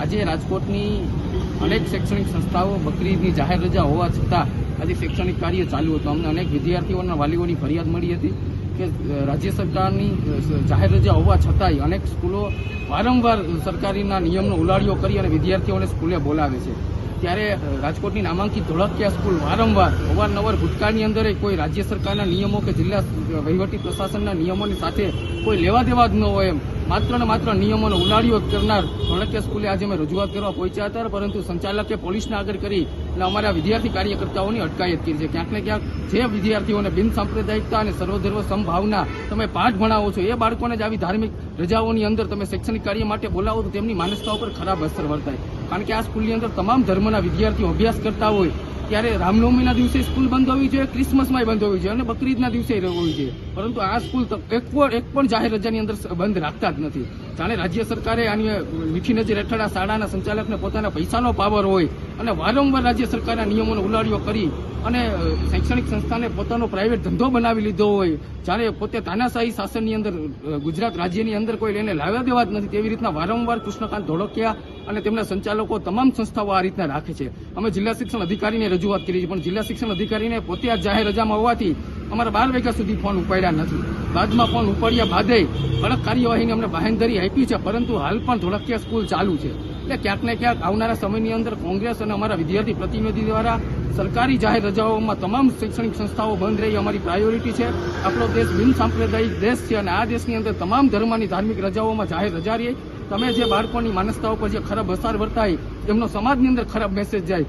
આજે રાજકોટની અનેક શૈક્ષણિક સંસ્થાઓ બકરીદની જાહેર રજા હોવા છતાં આજે શૈક્ષણિક કાર્ય ચાલુ હતું. અમને અનેક વિદ્યાર્થીઓના વાલીઓની ફરિયાદ મળી હતી કે રાજ્ય સરકારની જાહેર રજા હોવા છતાંય અનેક સ્કૂલો વારંવાર સરકારીના નિયમનો ઉલાળ્યો કરી અને વિદ્યાર્થીઓને સ્કૂલે બોલાવે છે. ત્યારે રાજકોટની નામાંકિત ધોળકિયા સ્કૂલ વારંવાર અવારનવાર ભૂતકાળની અંદર કોઈ રાજ્ય સરકારના નિયમો કે જિલ્લા વહીવટી પ્રશાસનના નિયમોની સાથે કોઈ લેવા દેવા જ ન હોય એમ માત્ર ને માત્ર નિયમોનો ઉલાળ્યો કરનાર ધોળકિયા સ્કૂલે આજે અમે રજૂઆત કરવા પહોંચ્યા હતા, પરંતુ સંચાલકે પોલીસને આગળ કરી અને અમારા વિદ્યાર્થી કાર્યકર્તાઓની અટકાયત કરી છે. ક્યાંક ને ક્યાંક જે વિદ્યાર્થીઓને બિન સાંપ્રદાયિકતા અને સર્વધર્મ સમભાવના તમે પાઠ ભણાવો છો એ બાળકોને જ આવી ધાર્મિક રજાઓની અંદર તમે શૈક્ષણિક કાર્ય માટે બોલાવો તો તેમની માનસતા ઉપર ખરાબ અસર વર્તાય. કારણ કે આ સ્કૂલની અંદર તમામ ધર્મના વિદ્યાર્થીઓ અભ્યાસ કરતા હોય ત્યારે રામનવમીના દિવસે સ્કૂલ બંધ હોવી જોઈએ, ક્રિસમસમાં બંધ હોવી જોઈએ અને બકરીદના દિવસે હોવી જોઈએ, પરંતુ આ સ્કૂલ એક પણ જાહેર રજાની અંદર બંધ રાખતા જ નથી. જાણે રાજ્ય સરકારે આની મીઠી નજર હેઠળ આ શાળાના સંચાલકને પોતાના પૈસાનો પાવર હોય અને વારંવાર રાજ્ય સરકારના નિયમોનો ઉલાળ્યો કરી અને શૈક્ષણિક સંસ્થાને પોતાનો પ્રાઇવેટ ધંધો બનાવી લીધો હોય. જ્યારે પોતે તાનાશાહી શાસનની અંદર ગુજરાત રાજ્યની અંદર કોઈ લઈને લાવ્યા દેવા જ નથી, તેવી રીતના વારંવાર કૃષ્ણકાંત ધોળકિયા અને તેમના સંચાલકો તમામ સંસ્થાઓ આ રીતના રાખે છે. અમે જિલ્લા શિક્ષણ અધિકારીને રજૂઆત કરી છે, પણ જિલ્લા શિક્ષણ અધિકારીને પોતે આ જાહેર રજામાં હોવાથી અમારા 12 વાગ્યા સુધી ફોન ઉપાડ્યા નથી. બાદમાં ફોન ઉપાડ્યા બાદે કડક કાર્યવાહીની અમને બાહેંધરી આપી છે, પરંતુ હાલ પણ ધોળકિયા સ્કૂલ ચાલુ છે. એટલે ક્યાંક ને ક્યાંક આવનારા સમયની અંદર કોંગ્રેસ અને અમારા વિદ્યાર્થી પ્રતિનિધિ દ્વારા સરકારી જાહેર રજાઓમાં તમામ શૈક્ષણિક સંસ્થાઓ બંધ રહી અમારી પ્રાયોરિટી છે. આપણો દેશ બિન સાંપ્રદાયિક દેશ છે અને આ દેશની અંદર તમામ ધર્મની ધાર્મિક રજાઓમાં જાહેર રજા રહી. તમે જે બાળકોની માનસતાઓ પર જે ખરાબ અસર વર્તાય એમનો સમાજની અંદર ખરાબ મેસેજ જાય.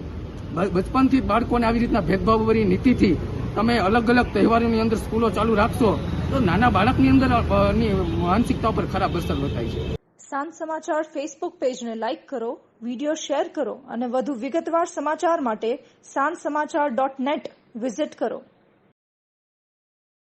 બચપનથી બાળકોને આવી રીતના ભેદભાવભરી નીતિથી તમે અલગ અલગ તહેવારોની અંદર સ્કૂલો ચાલુ રાખશો તો નાના બાળકની અંદર માનસિકતા પર ખરાબ અસર વર્તાય છે. સાંજ સમાચાર ફેસબુક પેજને લાઇક કરો, વિડીયો શેર કરો અને વધુ વિગતવાર સમાચાર માટે sanssamachar.net વિઝિટ કરો.